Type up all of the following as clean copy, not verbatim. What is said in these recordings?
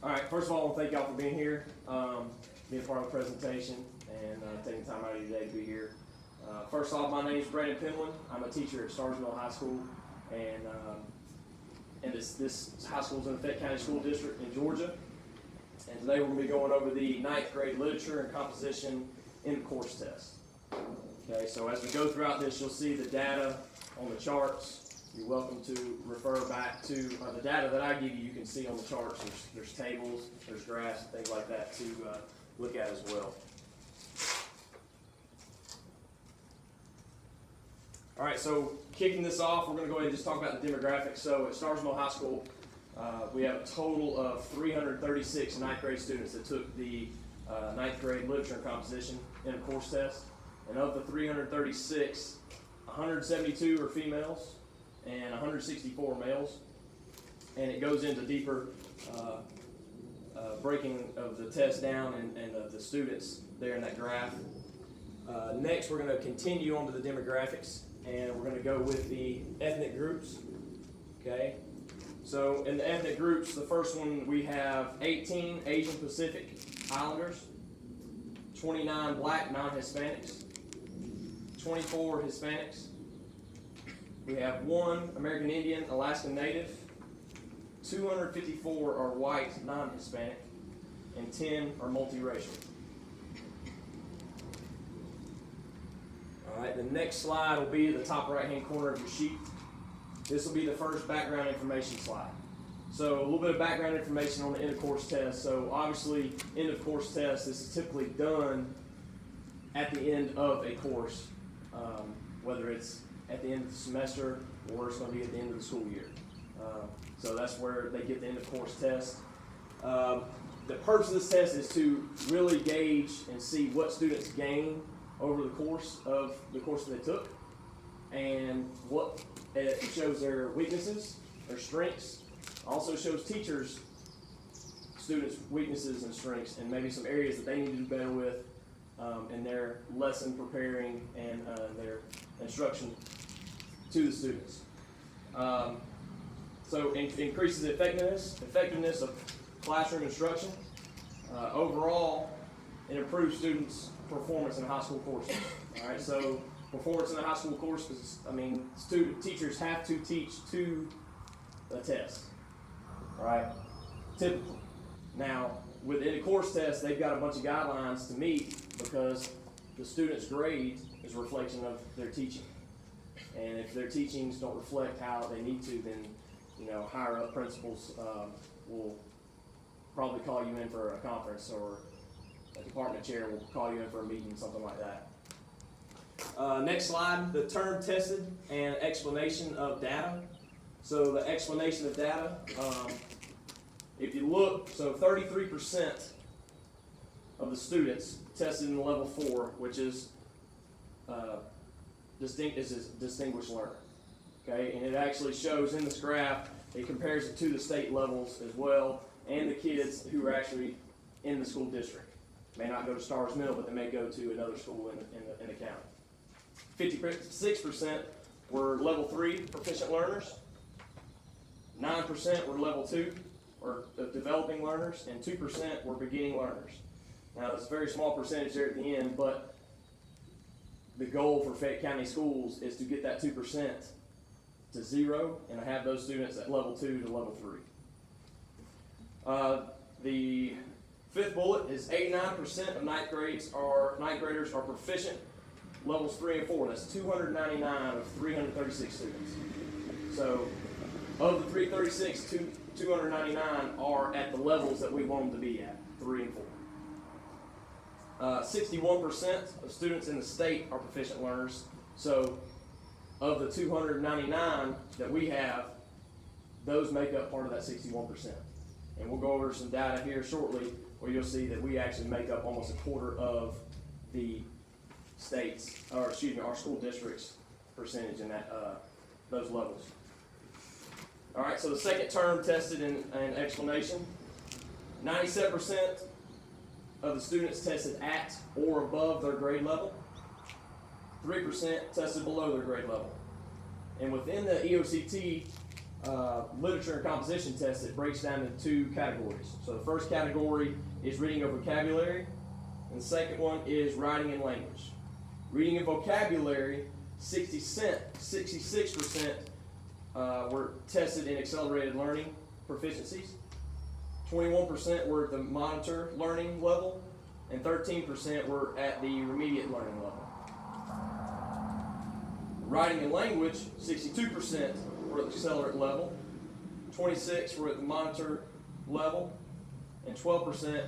All right, first of all, I want to thank y'all for being here, being part of the presentation, and taking time out of your day to be here. First off, my name is Brandon Penland. I'm a teacher at Starsville High School, and this high school is in the Fayette County School District in Georgia. And today we're going to be going over the 9th grade literature and composition in the course test. Okay, so as we go throughout this, you'll see the data on the charts. You're welcome to refer back to the data that I give you. You can see on the charts. There's tables, there's graphs, things like that to look at as well. All right, so kicking this off, we're going to go ahead and just talk about the demographics. So at Starsville High School, we have a total of 336 9th grade students that took the 9th grade literature and composition in a course test. And of the 336, 172 are females and 164 males. And it goes into deeper breaking of the test down and the students there in that graph. Next, we're going to continue on to the demographics, and we're going to go with the ethnic groups. Okay, so in the ethnic groups, the first one we have 18 Asian Pacific Islanders, 29 Black non-Hispanics, 24 Hispanics. We have 1 American Indian, Alaskan Native, 254 are white non-Hispanic, and 10 are multiracial. All right, the next slide will be the top right-hand corner of your sheet. This will be the first background information slide. So a little bit of background information on the end-of-course test. So obviously, end-of-course test, this is typically done at the end of a course, whether it's at the end of the semester or it's going to be at the end of the school year. So that's where they get the end-of-course test. The purpose of this test is to really gauge and see what students gain over the course of the course that they took, and what it shows their weaknesses, their strengths. Also shows teachers, students' weaknesses and strengths, and maybe some areas that they need to do better with in their lesson preparing and their instruction to the students. So it increases the effectiveness of classroom instruction. Overall, it improves students' performance in high school courses. All right, so performance in the high school course, because teachers have to teach to a test. All right, typically. Now, within a course test, they've got a bunch of guidelines to meet because the student's grade is a reflection of their teaching. And if their teachings don't reflect how they need to, then higher up principals will probably call you in for a conference, or a department chair will call you in for a meeting, something like that. Next slide, the term tested and explanation of data. So the explanation of data, if you look, so 33% of the students tested in level 4, which is distinguished learner. Okay, and it actually shows in this graph, it compares it to the state levels as well, and the kids who are actually in the school district. May not go to Stars Mill, but they may go to another school in the county. 56% were level 3 proficient learners, 9% were level 2 or developing learners, and 2% were beginning learners. Now, it's a very small percentage there at the end, but the goal for Fayette County schools is to get that 2% to 0 and have those students at level 2 to level 3. The fifth bullet is 89% of 9th graders are proficient levels 3 and 4. That's 299 of 336 students. So of the 336, 299 are at the levels that we want them to be at, 3 and 4. 61% of students in the state are proficient learners. So of the 299 that we have, those make up part of that 61%. And we'll go over some data here shortly where you'll see that we actually make up almost a quarter of the our school district's percentage in that those levels. All right, so the second term tested in explanation, 97% of the students tested at or above their grade level, 3% tested below their grade level. And within the EOCT, literature and composition test that breaks down into two categories. So the first category is reading and vocabulary, and the second one is writing and language. Reading and vocabulary, 66% were tested in accelerated learning proficiencies, 21% were at the monitor learning level, and 13% were at the intermediate learning level. Writing and language, 62% were at the accelerated level, 26% were at the monitor level, and 12%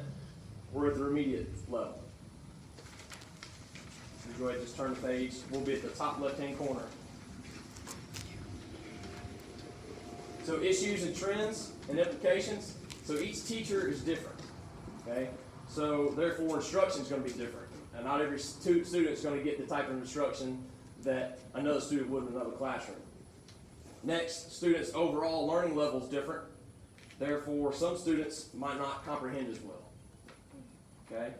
were at the intermediate level. So go ahead and just turn the page. We'll be at the top left-hand corner. So issues and trends and implications. So each teacher is different. Okay? So therefore instruction is going to be different. And not every student is going to get the type of instruction that another student would in another classroom. Next, students' overall learning level is different. Therefore, some students might not comprehend as well. Okay?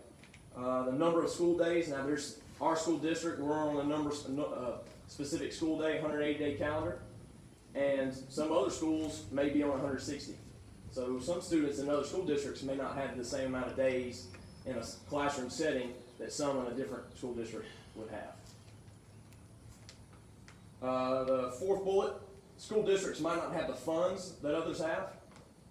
The number of school days. Now, there's our school district. We're on a specific school day, 180-day calendar, and some other schools may be on 160. So some students in other school districts may not have the same amount of days in a classroom setting that some in a different school district would have. The fourth bullet, school districts might not have the funds that others have.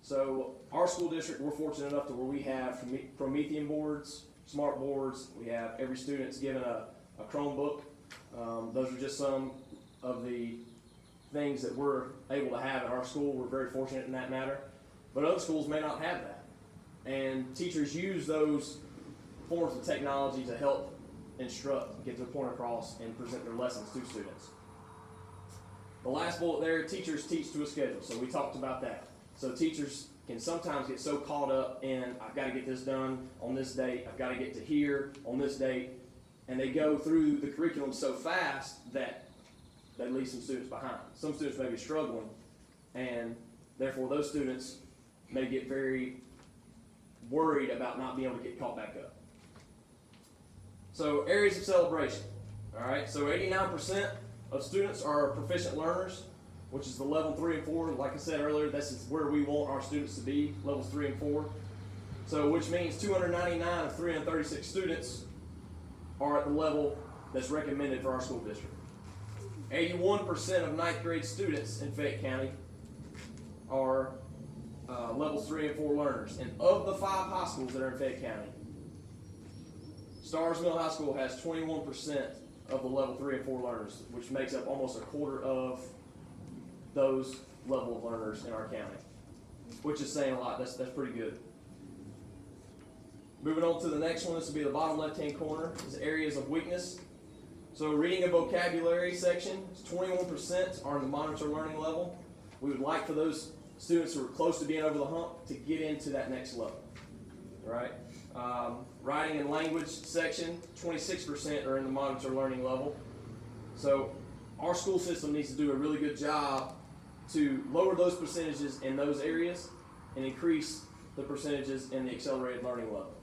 So our school district, we're fortunate enough to where we have Promethean boards, smart boards. We have every student's given a Chromebook. Those are just some of the things that we're able to have at our school. We're very fortunate in that matter. But other schools may not have that. And teachers use those forms of technology to help instruct, get their point across, and present their lessons to students. The last bullet there, teachers teach to a schedule. So we talked about that. So teachers can sometimes get so caught up in, I've got to get this done on this date, I've got to get to here on this date, and they go through the curriculum so fast that they leave some students behind. Some students may be struggling, and therefore those students may get very worried about not being able to get caught back up. So areas of celebration. All right, so 89% of students are proficient learners, which is the level 3 and 4. Like I said earlier, this is where we want our students to be, levels 3 and 4. So which means 299 of 336 students are at the level that's recommended for our school district. 81% of 9th grade students in Fayette County are levels 3 and 4 learners. And of the 5 high schools that are in Fayette County, Starrs Mill High School has 21% of the level 3 and 4 learners, which makes up almost a quarter of those level of learners in our county, which is saying a lot. That's pretty good. Moving on to the next one, this will be the bottom left-hand corner, is areas of weakness. So reading and vocabulary section, 21% are in the monitor learning level. We would like for those students who are close to being over the hump to get into that next level. All right? Writing and language section, 26% are in the monitor learning level. So our school system needs to do a really good job to lower those percentages in those areas and increase the percentages in the accelerated learning level.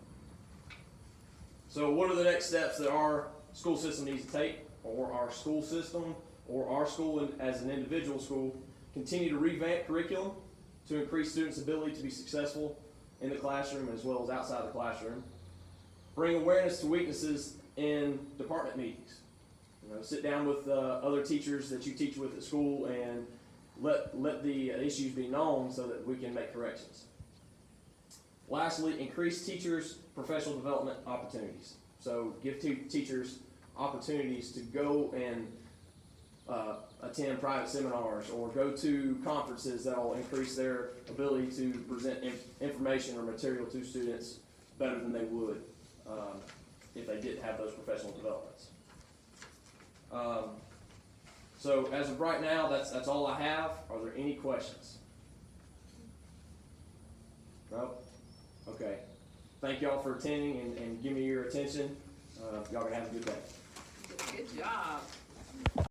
So what are the next steps that our school system needs to take, or our school system, or our school as an individual school? Continue to revamp curriculum to increase students' ability to be successful in the classroom as well as outside the classroom. Bring awareness to weaknesses in department meetings. Sit down with other teachers that you teach with at school and let the issues be known so that we can make corrections. Lastly, increase teachers' professional development opportunities. So give teachers opportunities to go and attend private seminars or go to conferences that will increase their ability to present information or material to students better than they would if they didn't have those professional developments. So as of right now, that's all I have. Are there any questions? No? Okay. Thank y'all for attending and giving me your attention. Y'all can have a good day. Good job.